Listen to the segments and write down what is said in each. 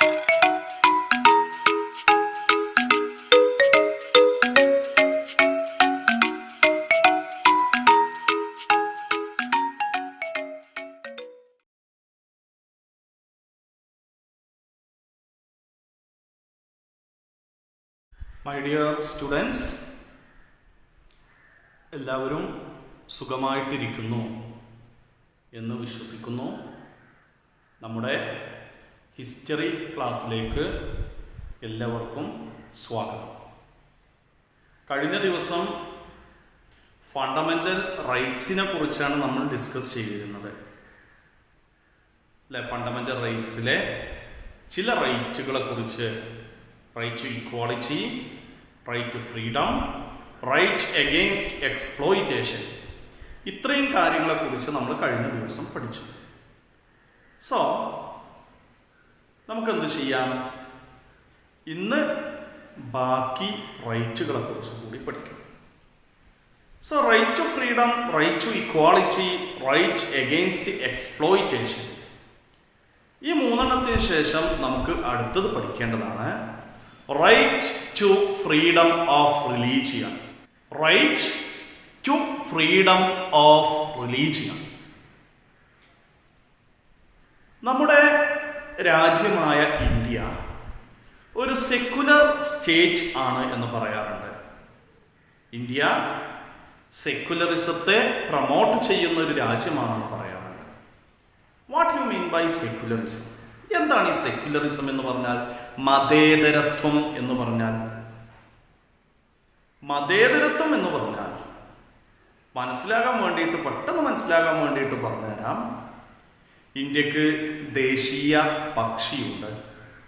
My dear students, എല്ലാവരും സുഖമായിട്ടിരിക്കുന്നു എന്ന് വിശ്വസിക്കുന്നു. നമ്മുടെ ഹിസ്റ്ററി ക്ലാസ്സിലേക്ക് എല്ലാവർക്കും സ്വാഗതം. കഴിഞ്ഞ ദിവസം ഫണ്ടമെൻ്റൽ റൈറ്റ്സിനെ കുറിച്ചാണ് നമ്മൾ ഡിസ്കസ് ചെയ്തിരുന്നത്. അല്ലെ, ഫണ്ടമെൻ്റൽ റൈറ്റ്സിലെ ചില റൈറ്റുകളെ കുറിച്ച്, right to equality, right to freedom, right against exploitation, ഇത്രയും കാര്യങ്ങളെക്കുറിച്ച് നമ്മൾ കഴിഞ്ഞ ദിവസം പഠിച്ചു. സോ നമുക്കെന്ത് ചെയ്യാം? ഇന്ന് ബാക്കി റൈറ്റുകളെ കുറിച്ച് കൂടി പഠിക്കും. So right to freedom, right to equality, right against exploitation, ഈ മൂന്നെണ്ണത്തിന് ശേഷം നമുക്ക് അടുത്തത് പഠിക്കേണ്ടതാണ് right to freedom of religion. Right to freedom of religion. നമ്മുടെ രാജ്യമായ ഇന്ത്യ ഒരു സെക്യുലർ സ്റ്റേറ്റ് ആണ് എന്ന് പറയാറുണ്ട്. ഇന്ത്യ സെക്യുലറിസത്തെ പ്രൊമോട്ട് ചെയ്യുന്ന ഒരു രാജ്യമാണെന്ന് പറയാറുണ്ട്. What you mean by secularism? എന്താണ് ഈ സെക്യുലറിസം എന്ന് പറഞ്ഞാൽ? മതേതരത്വം എന്ന് പറഞ്ഞാൽ, മതേതരത്വം എന്ന് പറഞ്ഞാൽ മനസ്സിലാകാൻ വേണ്ടിയിട്ട്, പെട്ടെന്ന് മനസ്സിലാകാൻ വേണ്ടിയിട്ട് പറഞ്ഞുതരാം. ഇന്ത്യക്ക് ദേശീയ പക്ഷിയുണ്ട്,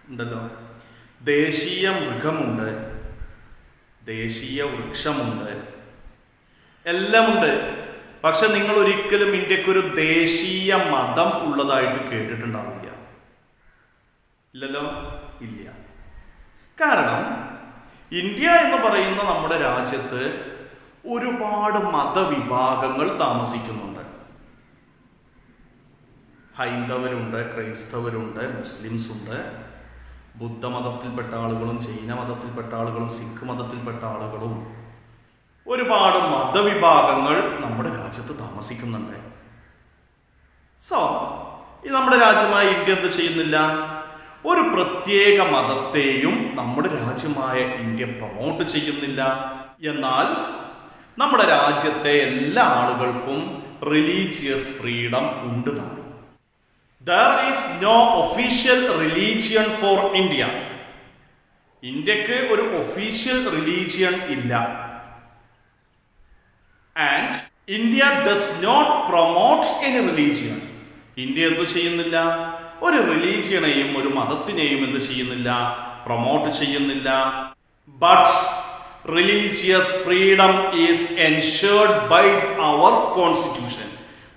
ഉണ്ടല്ലോ, ദേശീയ മൃഗമുണ്ട്, ദേശീയ വൃക്ഷമുണ്ട്, എല്ലാമുണ്ട്. പക്ഷെ നിങ്ങൾ ഒരിക്കലും ഇന്ത്യക്കൊരു ദേശീയ മതം ഉള്ളതായിട്ട് കേട്ടിട്ടുണ്ടാവില്ല. ഇല്ലല്ലോ, ഇല്ല. കാരണം ഇന്ത്യ എന്ന് പറയുന്ന നമ്മുടെ രാജ്യത്ത് ഒരുപാട് മതവിഭാഗങ്ങൾ താമസിക്കുന്നുണ്ട്. ഹൈന്ദവരുണ്ട്, ക്രൈസ്തവരുണ്ട്, മുസ്ലിംസ് ഉണ്ട്, ബുദ്ധമതത്തിൽപ്പെട്ട ആളുകളും ജൈന മതത്തിൽപ്പെട്ട ആളുകളും സിഖ് മതത്തിൽപ്പെട്ട ആളുകളും, ഒരുപാട് മതവിഭാഗങ്ങൾ നമ്മുടെ രാജ്യത്ത് താമസിക്കുന്നുണ്ട്. സോ ഈ നമ്മുടെ രാജ്യമായ ഇന്ത്യ എന്ത് ചെയ്യുന്നില്ല? ഒരു പ്രത്യേക മതത്തെയും നമ്മുടെ രാജ്യമായ ഇന്ത്യ പ്രൊമോട്ട് ചെയ്യുന്നില്ല. എന്നാൽ നമ്മുടെ രാജ്യത്തെ എല്ലാ ആളുകൾക്കും റിലീജിയസ് ഫ്രീഡം ഉണ്ട് താനും. There is no official religion for India. ഇന്ത്യക്ക് ഒരു ഒഫീഷ്യൽ റിലീജിയൻ ഇല്ല. And India does not promote any religion. India എന്തു ചെയ്യുന്നില്ല? ഒരു റിലീജിയനെയും ഒരു മതത്തിനെയും എന്ത് ചെയ്യുന്നില്ല? പ്രൊമോട്ട് ചെയ്യുന്നില്ല. But religious freedom is enshrined by our constitution.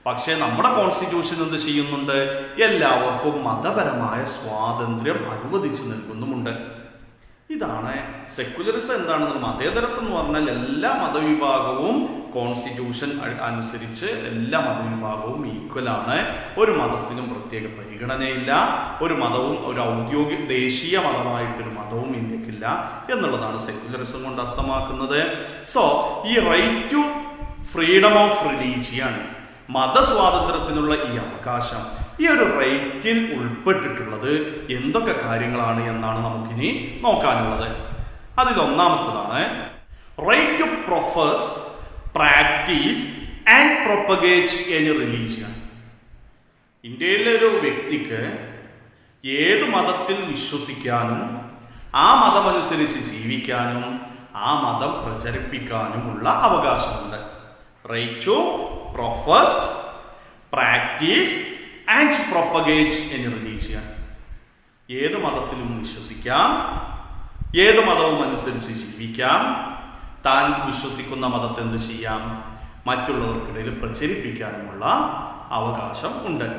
പക്ഷേ നമ്മുടെ കോൺസ്റ്റിറ്റ്യൂഷൻ എന്ത് ചെയ്യുന്നുണ്ട്? എല്ലാവർക്കും മതപരമായ സ്വാതന്ത്ര്യം അനുവദിച്ചു നൽകുന്നുമുണ്ട്. ഇതാണ് സെക്യുലറിസം. എന്താണെന്ന്? മതേതരത്വം എന്ന് പറഞ്ഞാൽ എല്ലാ മതവിഭാഗവും കോൺസ്റ്റിറ്റ്യൂഷൻ അനുസരിച്ച് എല്ലാ മതവിഭാഗവും ഈക്വൽ ആണ്. ഒരു മതത്തിനും പ്രത്യേക പരിഗണനയില്ല. ഒരു മതവും ഒരു ഔദ്യോഗിക ദേശീയ മതമായിട്ടൊരു മതവും ഇന്ത്യക്കില്ല എന്നുള്ളതാണ് സെക്യുലറിസം കൊണ്ട് അർത്ഥമാക്കുന്നത്. സോ ഈ right to freedom of religion, മതസ്വാതന്ത്ര്യത്തിനുള്ള ഈ അവകാശം, ഈ ഒരു റൈറ്റിൽ ഉൾപ്പെട്ടിട്ടുള്ളത് എന്തൊക്കെ കാര്യങ്ങളാണ് എന്നാണ് നമുക്കിനി നോക്കാനുള്ളത്. അതിലൊന്നാമത്തതാണ് right to profess, practice and propagate any religion. ഇന്ത്യയിലെ ഒരു വ്യക്തിക്ക് ഏത് മതത്തിൽ വിശ്വസിക്കാനും ആ മതമനുസരിച്ച് ജീവിക്കാനും ആ മതം പ്രചരിപ്പിക്കാനുമുള്ള അവകാശമുണ്ട്. Right to profess, practice and propagate any religion. ഏത് മതത്തിലും വിശ്വസിക്കാം, ഏത് മതവും അനുസരിച്ച് ജീവിക്കാം, താൻ വിശ്വസിക്കുന്ന മതത്തെ എന്ത് ചെയ്യാം? മറ്റുള്ളവർക്കിടയിൽ പ്രചരിപ്പിക്കാനുമുള്ള അവകാശം ഉണ്ട്.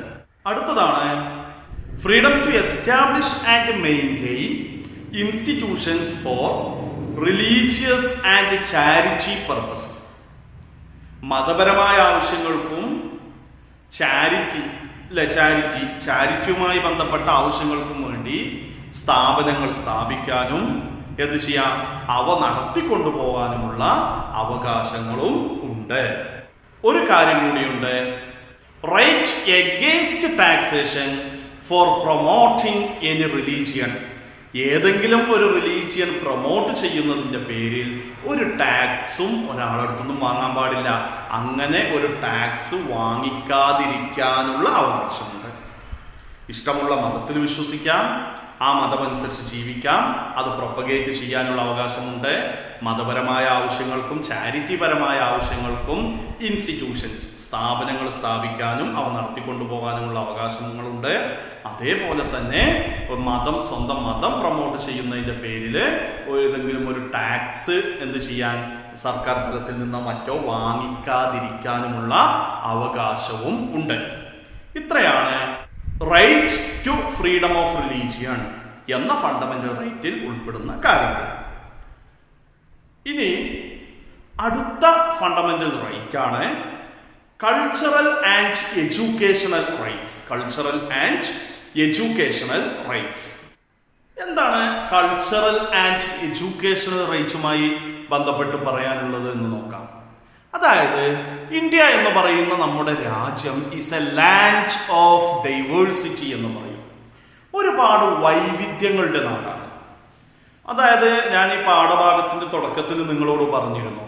അടുത്തതാണ് freedom to establish and maintain institutions for religious and charity purposes. മതപരമായ ആവശ്യങ്ങൾക്കും ചാരിറ്റിയുമായി ബന്ധപ്പെട്ട ആവശ്യങ്ങൾക്കും വേണ്ടി സ്ഥാപനങ്ങൾ സ്ഥാപിക്കാനും എന്ത് ചെയ്യാം, അവ നടത്തിക്കൊണ്ടുപോകാനുമുള്ള അവകാശങ്ങളും ഉണ്ട്. ഒരു കാര്യം കൂടിയുണ്ട്, right against taxation for promoting any religion. ഏതെങ്കിലും ഒരു റിലീജിയൻ പ്രൊമോട്ട് ചെയ്യുന്നതിൻ്റെ പേരിൽ ഒരു ടാക്സും ഒരാളടുത്തൊന്നും വാങ്ങാൻ പാടില്ല. അങ്ങനെ ഒരു ടാക്സ് വാങ്ങിക്കാതിരിക്കാനുള്ള അവകാശമുണ്ട്. ഇഷ്ടമുള്ള മതത്തിൽ വിശ്വസിക്കാം, ആ മതമനുസരിച്ച് ജീവിക്കാം, അത് പ്രൊപ്പഗേറ്റ് ചെയ്യാനുള്ള അവകാശമുണ്ട്. മതപരമായ ആവശ്യങ്ങൾക്കും ചാരിറ്റിപരമായ ആവശ്യങ്ങൾക്കും ഇൻസ്റ്റിറ്റ്യൂഷൻസ്, സ്ഥാപനങ്ങൾ സ്ഥാപിക്കാനും അവ നടത്തിക്കൊണ്ടുപോകാനുമുള്ള അവകാശങ്ങളുണ്ട്. അതേപോലെ തന്നെ സ്വന്തം മതം പ്രൊമോട്ട് ചെയ്യുന്നതിൻ്റെ പേരിൽ ഏതെങ്കിലും ഒരു ടാക്സ് എന്ത് ചെയ്യാൻ, സർക്കാർ തലത്തിൽ നിന്നോ മറ്റോ വാങ്ങിക്കാതിരിക്കാനുമുള്ള അവകാശവും ഉണ്ട്. ഇത്രയാണ് right to freedom of religion എന്ന ഫണ്ടമെന്റൽ റൈറ്റിൽ ഉൾപ്പെടുന്ന കാര്യങ്ങൾ. ഇനി അടുത്ത ഫണ്ടമെന്റൽ റൈറ്റ് ആണ് cultural and educational rights. Cultural and educational rights എന്താണ്? കൾച്ചറൽ ആൻഡ് എഡ്യൂക്കേഷണൽ റൈറ്റ്സുമായി ബന്ധപ്പെട്ട് പറയാനുള്ളത് എന്ന് നോക്കാം. അതായത് ഇന്ത്യ എന്ന് പറയുന്ന നമ്മുടെ രാജ്യം is A land of diversity എന്ന് പറയും. ഒരുപാട് വൈവിധ്യങ്ങളുടെ നാടാണ്. അതായത് ഞാൻ ഈ പാഠഭാഗത്തിന്റെ തുടക്കത്തിൽ നിങ്ങളോട് പറഞ്ഞിരുന്നു,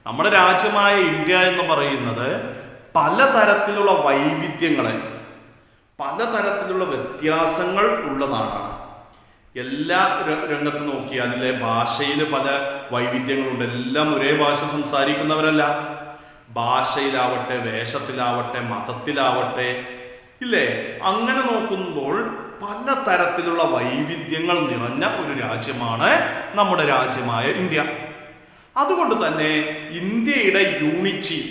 നമ്മുടെ രാജ്യമായ ഇന്ത്യ എന്ന് പറയുന്നത് പലതരത്തിലുള്ള വൈവിധ്യങ്ങളെ, പലതരത്തിലുള്ള വ്യത്യാസങ്ങൾ ഉള്ള നാടാണ്. എല്ലാ രംഗത്ത് നോക്കിയാൽ അതിലെ ഭാഷയിൽ പല വൈവിധ്യങ്ങളുണ്ട്. എല്ലാം ഒരേ ഭാഷ സംസാരിക്കുന്നവരല്ല. ഭാഷയിലാവട്ടെ, വേഷത്തിലാവട്ടെ, മതത്തിലാവട്ടെ, ഇല്ലേ? അങ്ങനെ നോക്കുമ്പോൾ പലതരത്തിലുള്ള വൈവിധ്യങ്ങൾ നിറഞ്ഞ ഒരു രാജ്യമാണ് നമ്മുടെ രാജ്യമായ ഇന്ത്യ. അതുകൊണ്ട് തന്നെ ഇന്ത്യയുടെ യൂണിറ്റി,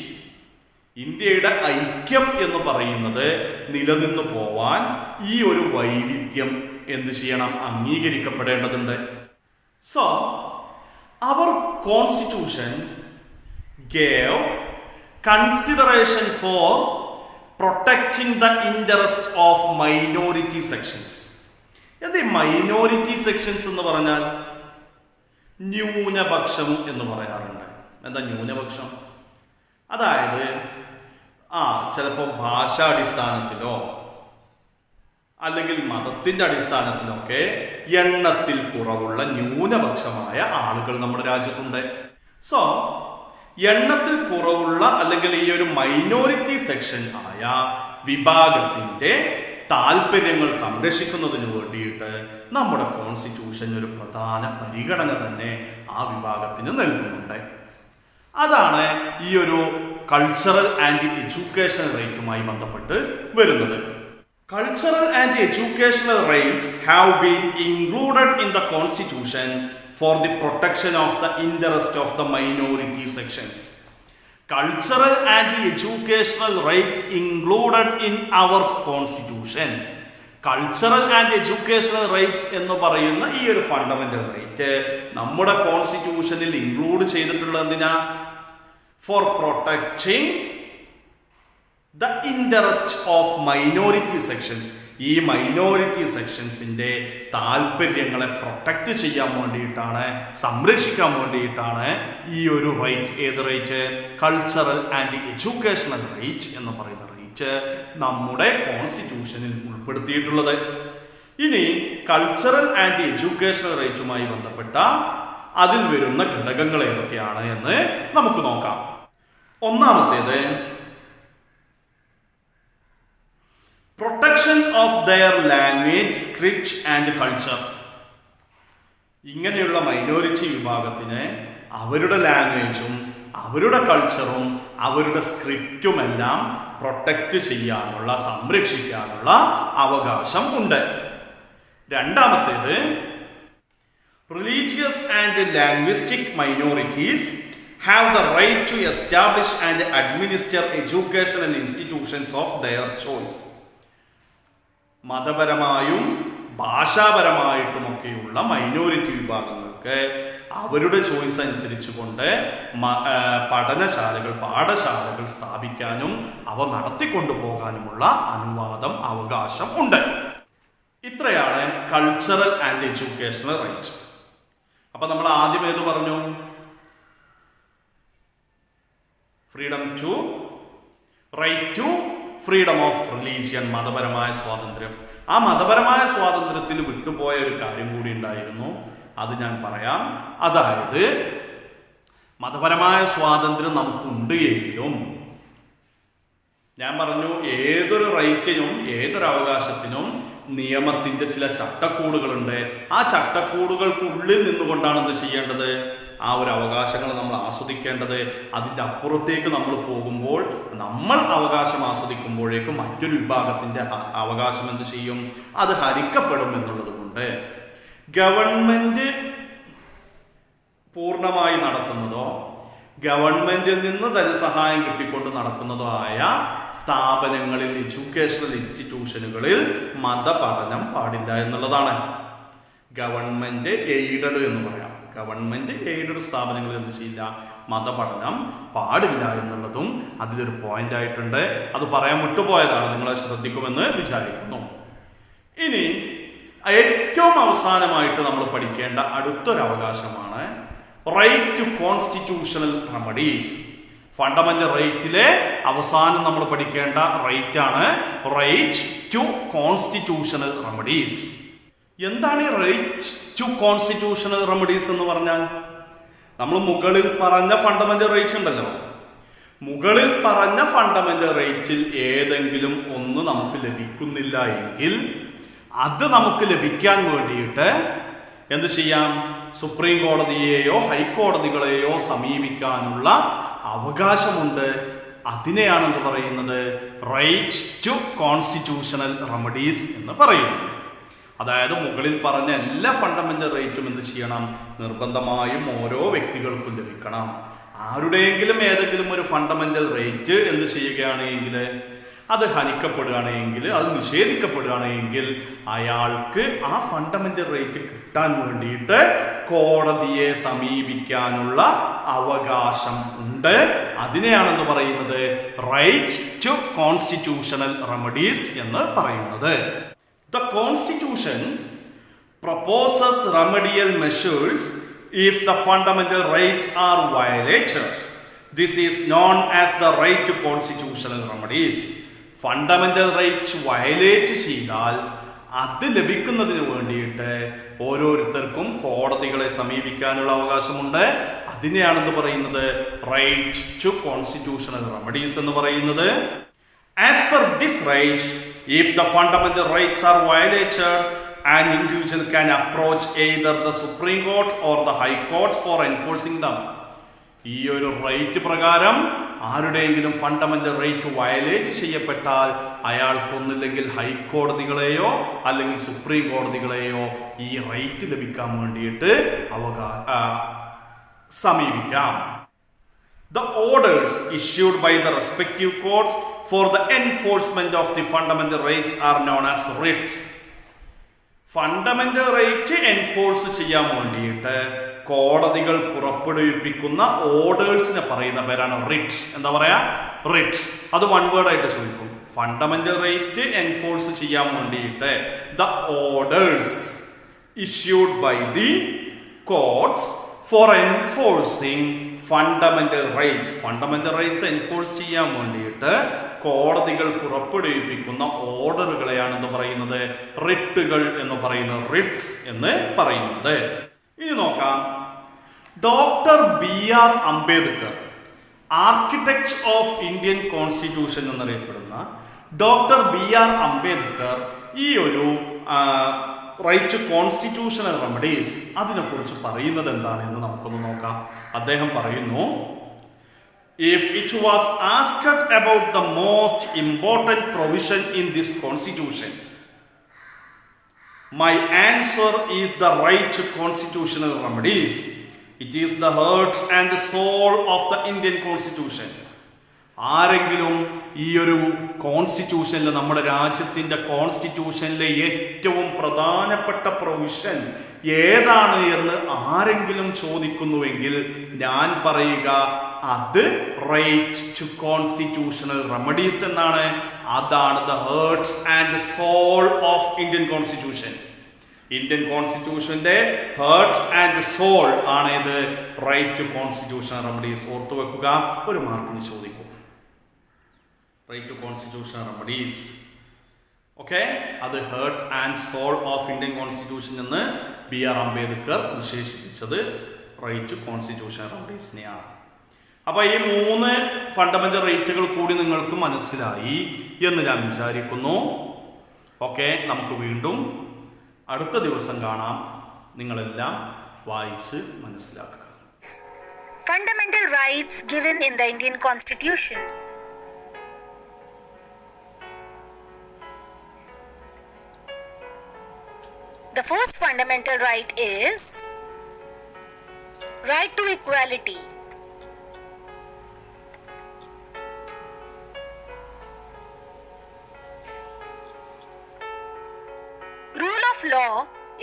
ഇന്ത്യയുടെ ഐക്യം എന്ന് പറയുന്നത് നിലനിന്നു പോവാൻ ഈ ഒരു വൈവിധ്യം എന്ത് ചെയ്യണം? അംഗീകരിക്കപ്പെടേണ്ടതുണ്ട്. So our constitution gave consideration for protecting the interest of minority sections. എന്ത് മൈനോറിറ്റി സെക്ഷൻസ് എന്ന് പറഞ്ഞാൽ? ന്യൂനപക്ഷം എന്ന് പറയാറുണ്ട്. എന്താ ന്യൂനപക്ഷം? അതായത് ചിലപ്പോൾ ഭാഷാടിസ്ഥാനത്തിലോ അല്ലെങ്കിൽ മതത്തിന്റെ അടിസ്ഥാനത്തിലൊക്കെ എണ്ണത്തിൽ കുറവുള്ള ന്യൂനപക്ഷമായ ആളുകൾ നമ്മുടെ രാജ്യത്തുണ്ട്. സോ എണ്ണത്തിൽ കുറവുള്ള അല്ലെങ്കിൽ ഈ ഒരു മൈനോറിറ്റി സെക്ഷൻ ആയ വിഭാഗത്തിന്റെ താല്പര്യങ്ങൾ സംരക്ഷിക്കുന്നതിന് വേണ്ടിയിട്ട് നമ്മുടെ കോൺസ്റ്റിറ്റ്യൂഷൻ ഒരു പ്രധാന പരിഗണന തന്നെ ആ വിഭാഗത്തിന് നൽകുന്നുണ്ട്. അതാണ് ഈ ഒരു കൾച്ചറൽ ആൻഡ് എഡ്യൂക്കേഷണൽ റൈറ്റുമായി ബന്ധപ്പെട്ട് വരുന്നത്. Cultural and educational rights have been included in the Constitution for the protection of the interest of the minority sections. Cultural and educational rights included in our Constitution. Cultural and educational rights എന്ന് പറയുന്ന ഈ ഒരു fundamental right നമ്മുടെ കോൺസ്റ്റിറ്റ്യൂഷനിൽ include ചെയ്തിട്ടുള്ളത് എന്തിനാ? For protecting the interest of minority sections. ഈ minority സെക്ഷൻസിന്റെ താല്പര്യങ്ങളെ പ്രൊട്ടക്റ്റ് ചെയ്യാൻ വേണ്ടിയിട്ടാണ്, സംരക്ഷിക്കാൻ വേണ്ടിയിട്ടാണ് ഈ ഒരു റൈറ്റ്, ഏത് right? Cultural and educational right എന്ന് പറയുന്ന റൈറ്റ് നമ്മുടെ കോൺസ്റ്റിറ്റ്യൂഷനിൽ ഉൾപ്പെടുത്തിയിട്ടുള്ളത്. ഇനി കൾച്ചറൽ ആൻഡ് എഡ്യൂക്കേഷണൽ റൈറ്റുമായി ബന്ധപ്പെട്ട അതിൽ വരുന്ന ഘടകങ്ങൾ ഏതൊക്കെയാണ് എന്ന് നമുക്ക് നോക്കാം. ഒന്നാമത്തേത് protection of their language, script and culture. ഇങ്ങനെയുള്ള മൈനോറിറ്റി വിഭാഗത്തിന് അവരുടെ ലാംഗ്വേജും അവരുടെ കൾച്ചറും അവരുടെ സ്ക്രിപ്റ്റുമെല്ലാം പ്രൊട്ടക്റ്റ് ചെയ്യാനുള്ള, സംരക്ഷിക്കാനുള്ള അവകാശം ഉണ്ട്. രണ്ടാമത്തേത് religious and linguistic minorities have the right to establish and administer educational institutions of their choice. മതപരമായും ഭാഷാപരമായിട്ടുമൊക്കെയുള്ള മൈനോറിറ്റി വിഭാഗങ്ങൾക്ക് അവരുടെ ചോയ്സ് അനുസരിച്ചുകൊണ്ട് പാഠശാലകൾ സ്ഥാപിക്കാനും അവ നടത്തിക്കൊണ്ടുപോകാനുമുള്ള അനുവാദം, അവകാശം ഉണ്ട്. ഇത്രയാണ് കൾച്ചറൽ ആൻഡ് എഡ്യൂക്കേഷണൽ റൈറ്റ്. അപ്പൊ നമ്മൾ ആദ്യം ഏത് പറഞ്ഞു? Freedom to right to freedom of religion, മതപരമായ സ്വാതന്ത്ര്യം. ആ മതപരമായ സ്വാതന്ത്ര്യത്തിൽ വിട്ടുപോയ ഒരു കാര്യം കൂടി ഉണ്ടായിരുന്നു, അത് ഞാൻ പറയാം. അതായത് മതപരമായ സ്വാതന്ത്ര്യം നമുക്കുണ്ട് എങ്കിലും ഞാൻ പറഞ്ഞു ഏതൊരു റൈറ്റിനും ഏതൊരു അവകാശത്തിനും നിയമത്തിന്റെ ചില ചട്ടക്കൂടുകളുണ്ട്. ആ ചട്ടക്കൂടുകൾക്കുള്ളിൽ നിന്നുകൊണ്ടാണ് എന്ത് ചെയ്യേണ്ടത്? ആ ഒരു അവകാശങ്ങൾ നമ്മൾ ആസ്വദിക്കേണ്ടത്. അതിൻ്റെ അപ്പുറത്തേക്ക് നമ്മൾ പോകുമ്പോൾ, നമ്മൾ അവകാശം ആസ്വദിക്കുമ്പോഴേക്കും മറ്റൊരു വിഭാഗത്തിന്റെ അവകാശം എന്ത് ചെയ്യും? അത് ഹരിക്കപ്പെടും എന്നുള്ളത് കൊണ്ട് ഗവൺമെന്റ് പൂർണ്ണമായി നടത്തുന്നതോ ഗവൺമെന്റിൽ നിന്ന് ധനസഹായം കിട്ടിക്കൊണ്ട് നടക്കുന്നതോ ആയ സ്ഥാപനങ്ങളിൽ, എഡ്യൂക്കേഷണൽ ഇൻസ്റ്റിറ്റ്യൂഷനുകളിൽ മതപഠനം പാടില്ല എന്നുള്ളതാണ്. ഗവൺമെന്റ് എയ്ഡഡ് എന്ന് പറയാം. ഗവൺമെന്റ് എയ്ഡഡ് സ്ഥാപനങ്ങളിൽ എന്ത് ചെയ്യില്ല? മതപഠനം പാടില്ല എന്നുള്ളതും അതിലൊരു പോയിന്റ് ആയിട്ടുണ്ട്. അത് പറയാൻ വിട്ടുപോയതാണ്, നിങ്ങളെ ശ്രദ്ധിക്കുമെന്ന് വിചാരിക്കുന്നു. ഇനി ഏറ്റവും അവസാനമായിട്ട് നമ്മൾ പഠിക്കേണ്ട അടുത്തൊരു അവകാശമാണ് right to constitutional remedies. Fundamental റൈറ്റിലെ അവസാനം നമ്മൾ പഠിക്കേണ്ട റൈറ്റ് ആണ് റൈറ്റ് ടു കോൺസ്റ്റിറ്റ്യൂഷണൽ റെമഡീസ്. എന്താണ് ഈ റൈറ്റ് ടു കോൺസ്റ്റിറ്റ്യൂഷണൽ റെമഡീസ് എന്ന് പറഞ്ഞാൽ? നമ്മൾ മുകളിൽ പറഞ്ഞ ഫണ്ടമെന്റൽ റൈറ്റ്സ് ഉണ്ടല്ലോ, മുകളിൽ പറഞ്ഞ ഫണ്ടമെന്റൽ റൈറ്റ്സിൽ ഏതെങ്കിലും ഒന്ന് നമുക്ക് ലഭിക്കുന്നില്ല എങ്കിൽ അത് നമുക്ക് ലഭിക്കാൻ വേണ്ടിയിട്ട് എന്ത് ചെയ്യാം? സുപ്രീം കോടതിയെയോ ഹൈക്കോടതികളെയോ സമീപിക്കാനുള്ള അവകാശമുണ്ട്. അതിനെയാണ് എന്ത് പറയുന്നത്? റൈറ്റ് ടു കോൺസ്റ്റിറ്റ്യൂഷണൽ റെമഡീസ് എന്ന് പറയുന്നത്. അതായത് മുകളിൽ പറഞ്ഞ എല്ലാ ഫണ്ടമെന്റൽ റൈറ്റും എന്ത് ചെയ്യണം? നിർബന്ധമായും ഓരോ വ്യക്തികൾക്കും ലഭിക്കണം. ആരുടെയെങ്കിലും ഏതെങ്കിലും ഒരു ഫണ്ടമെന്റൽ റൈറ്റ് എന്ത് ചെയ്യുകയാണെങ്കിൽ, അത് ഹനിക്കപ്പെടുകയാണെങ്കിൽ, അത് നിഷേധിക്കപ്പെടുകയാണെങ്കിൽ അയാൾക്ക് ആ ഫണ്ടമെന്റൽ റൈറ്റ് കിട്ടാൻ വേണ്ടിയിട്ട് കോടതിയെ സമീപിക്കാനുള്ള അവകാശം ഉണ്ട്. അതിനെയാണെന്ന് പറയുന്നത് റൈറ്റ് ടു കോൺസ്റ്റിറ്റ്യൂഷണൽ റെമഡീസ് എന്ന് പറയുന്നത്. The Constitution proposes remedial measures if the fundamental rights are violated. This is known as the right to constitutional remedies. Fundamental right violate ചെയ്താൽ അത് ലഭിക്കുന്നതിന് വേണ്ടിയിട്ട് ഓരോരുത്തർക്കും കോടതികളെ സമീപിക്കാനുള്ള അവകാശമുണ്ട്. അതിനെയാണെന്ന് പറയുന്നത് റൈറ്റ് ടു കോൺസ്റ്റിറ്റ്യൂഷണൽ റെമഡീസ് എന്ന് പറയുന്നത്. As per this right, if the fundamental rights are violated, an individual can approach either the Supreme Court or the High Courts for enforcing them. ഈ ഒരു റൈറ്റ് പ്രകാരം ആരുടെയെങ്കിലും ഫണ്ടമെന്റൽ റൈറ്റ് വയലേറ്റ് ചെയ്യപ്പെട്ടാൽ അയാൾക്കൊന്നില്ലെങ്കിൽ ഹൈക്കോടതികളെയോ അല്ലെങ്കിൽ supreme കോടതികളെയോ ഈ right ലഭിക്കാൻ വേണ്ടിയിട്ട് സമീപിക്കാം. The orders issued by the respective courts for the enforcement of the fundamental rights are known as writs. Fundamental right enforce ചെയ്യാൻ വേണ്ടിയിട്ട് കോടതികൾ പുറപ്പെടുവിപ്പിക്കുന്ന ഓർഡേഴ്സിനെ പറയുന്ന പേരാണ് റിറ്റ്. എന്താ പറയാ? റിറ്റ്. അത് വൺ വേർഡ് ആയിട്ട് ചോദിക്കും. ഫണ്ടമെന്റൽ റൈറ്റ് എൻഫോഴ്സ് ചെയ്യാൻ വേണ്ടിയിട്ട് the orders issued by the courts for enforcing fundamental rights. Fundamental rights enforce ചെയ്യാൻ വേണ്ടിയിട്ട് കോടതികൾ പുറപ്പെടുവിപ്പിക്കുന്ന ഓർഡറുകളെയാണ് എന്ന് പറയുന്നത് റിട്ടുകൾ എന്ന് പറയുന്നത്, റിട്സ് എന്ന് പറയുന്നത്. ഇനി നോക്കാം. Doctor BR Ambedkar, architect of Indian constitution എന്നറിയപ്പെടുന്ന ഡോക്ടർ BR അംബേദ്കർ ഈ ഒരു റൈറ്റ് ടു കോൺസ്റ്റിറ്റ്യൂഷണൽ റെമഡീസ് അതിനെക്കുറിച്ച് പറയുന്നത് എന്താണ് എന്ന് നമുക്കൊന്ന് നോക്കാം. അദ്ദേഹം പറയുന്നു, if it was asked about the most important provision in this constitution, my answer is the right to constitutional remedies. It is the heart and the soul of the Indian constitution. ആരെങ്കിലും ഈ ഒരു കോൺസ്റ്റിറ്റ്യൂഷനിൽ, നമ്മുടെ രാജ്യത്തിന്റെ കോൺസ്റ്റിറ്റ്യൂഷനിലെ ഏറ്റവും പ്രധാനപ്പെട്ട provision ഏതാണ് എന്ന് ആരെങ്കിലും ചോദിക്കുന്നുവെങ്കിൽ ഞാൻ പറയുക അത് റൈറ്റ് ടു കോൺസ്റ്റിറ്റ്യൂഷണൽ റെമഡീസ് എന്നാണ്. അതാണ് the heart and soul of Indian constitution. Indian കോൺസ്റ്റിറ്റ്യൂഷന്റെ ഹേർട്ട് ആൻഡ് സോൾ ആണ് ഇത് റൈറ്റ് ടു കോൺസ്റ്റിറ്റ്യൂഷണൽ റെമഡീസ്. ഓർത്തു വെക്കുക, ഒരു മാർക്കിന് ചോദിക്കും. Right to constitutional remedies, okay, അത് heart and soul of Indian constitution എന്ന് BR അംബേദ്കർ വിശേഷിപ്പിച്ചത് റൈറ്റ് ടു കോൺസ്റ്റിറ്റ്യൂഷണൽ റെമഡീസിനെയാണ്. അപ്പൊ ഈ 3 ഫണ്ടമെന്റൽ റൈറ്റുകൾ കൂടി നിങ്ങൾക്ക് മനസ്സിലായി എന്ന് ഞാൻ വിചാരിക്കുന്നു. ഓക്കെ, നമുക്ക് വീണ്ടും അടുത്ത ദിവസം കാണാം. നിങ്ങളെല്ലാം വായിച്ച് മനസ്സിലാക്കുക. Fundamental rights given in the Indian Constitution. The first fundamental right is right to equality. Rule of law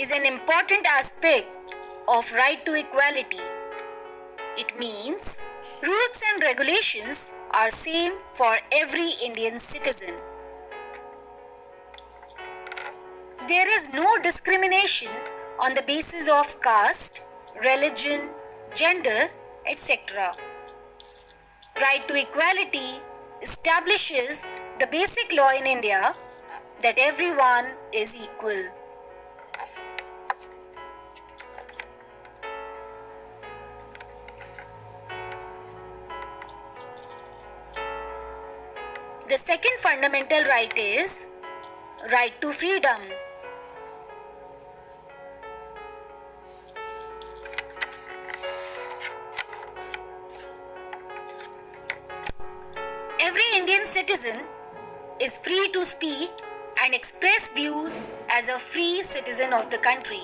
is an important aspect of right to equality. It means rules and regulations are same for every Indian citizen. There is no discrimination on the basis of caste, religion, gender, etc. Right to equality establishes the basic law in India that everyone is equal. The second fundamental right is right to freedom. Every Indian citizen is free to speak and express views as a free citizen of the country.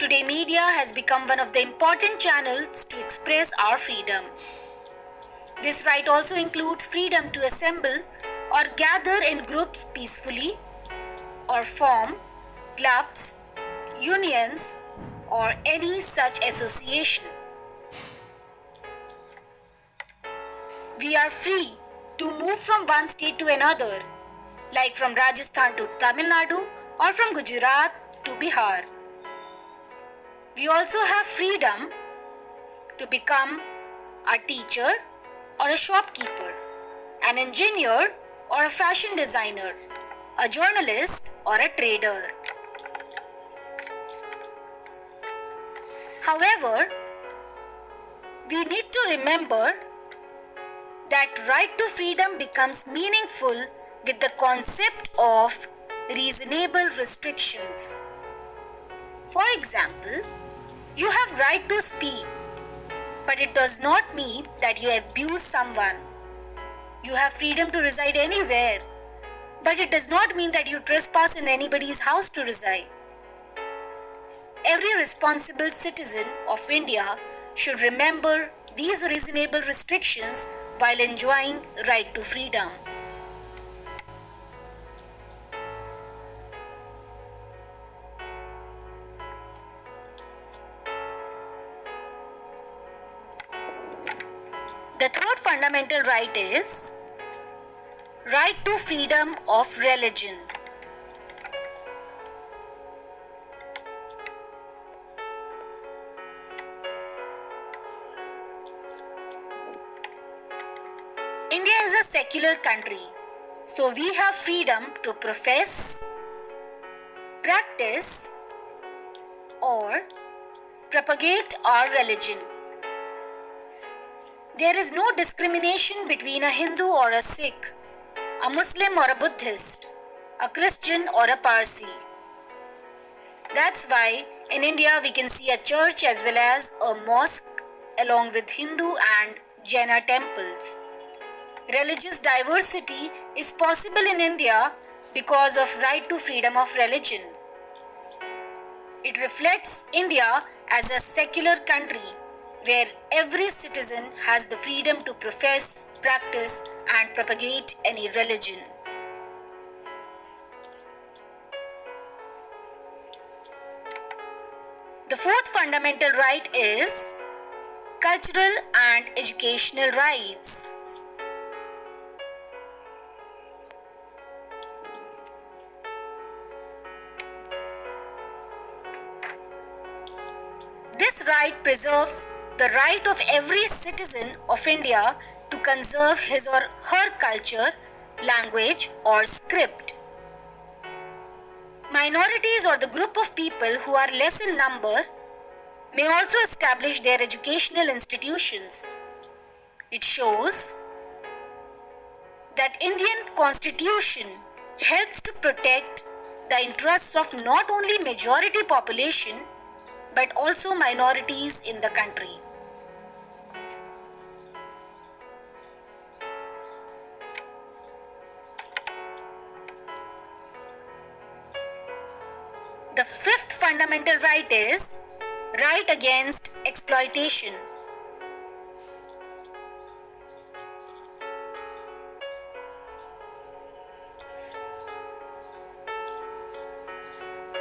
Today, media has become one of the important channels to express our freedom. This right also includes freedom to assemble or gather in groups peacefully or form clubs, unions, or any such association. We are free to move from one state to another, like from Rajasthan to Tamil Nadu or from Gujarat to Bihar. We also have freedom to become a teacher or a shopkeeper, an engineer or a fashion designer, a journalist or a trader. However, we need to remember that right to freedom becomes meaningful with the concept of reasonable restrictions. For example, you have right to speak, but it does not mean that you abuse someone. You have freedom to reside anywhere, but it does not mean that you trespass in anybody's house to reside. Every responsible citizen of India should remember these reasonable restrictions while enjoying right to freedom. The third fundamental right is right to freedom of religion. India is a secular country, so we have freedom to profess, practice, or propagate our religion. There is no discrimination between a Hindu or a Sikh, a Muslim or a Buddhist, a Christian or a Parsi. That's why in India we can see a church as well as a mosque along with Hindu and Jaina temples. Religious diversity is possible in India because of right to freedom of religion. It reflects India as a secular country where every citizen has the freedom to profess, practice, and propagate any religion. The fourth fundamental right is cultural and educational rights. This right preserves the right of every citizen of India to conserve his or her culture, language, or script. Minorities or the group of people who are less in number may also establish their educational institutions. It shows that Indian Constitution helps to protect the interests of not only majority population but also minorities in the country. The fifth fundamental right is right against exploitation.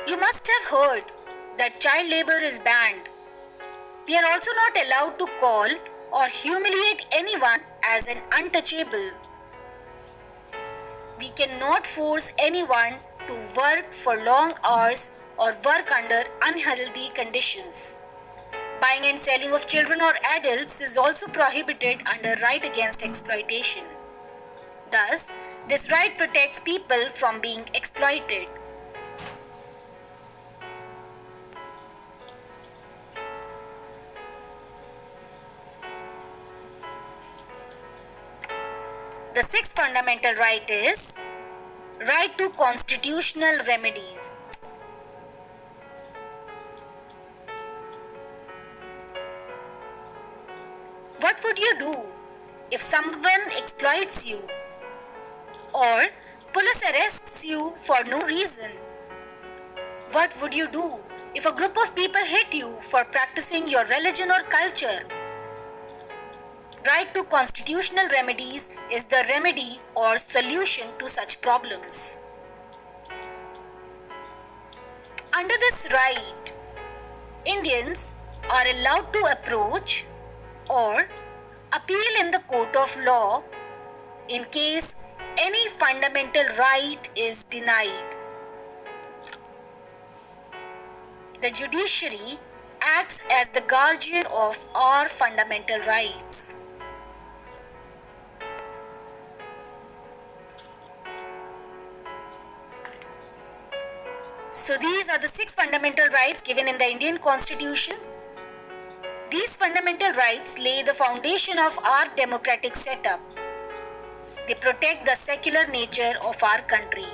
You must have heard that child labor is banned. We are also not allowed to call or humiliate anyone as an untouchable. We cannot force anyone to work for long hours or work under unhealthy conditions. Buying and selling of children or adults is also prohibited under right against exploitation. Thus, this right protects people from being exploited. The sixth fundamental right is right to constitutional remedies. What would you do if someone exploits you or police arrests you for no reason? What would you do if a group of people hate you for practicing your religion or culture? Right to constitutional remedies is the remedy or solution to such problems. Under this right, Indians are allowed to approach or appeal in the court of law in case any fundamental right is denied. The judiciary acts as the guardian of our fundamental rights. So these are the 6 fundamental rights given in the Indian Constitution. These fundamental rights lay the foundation of our democratic setup. They protect the secular nature of our country.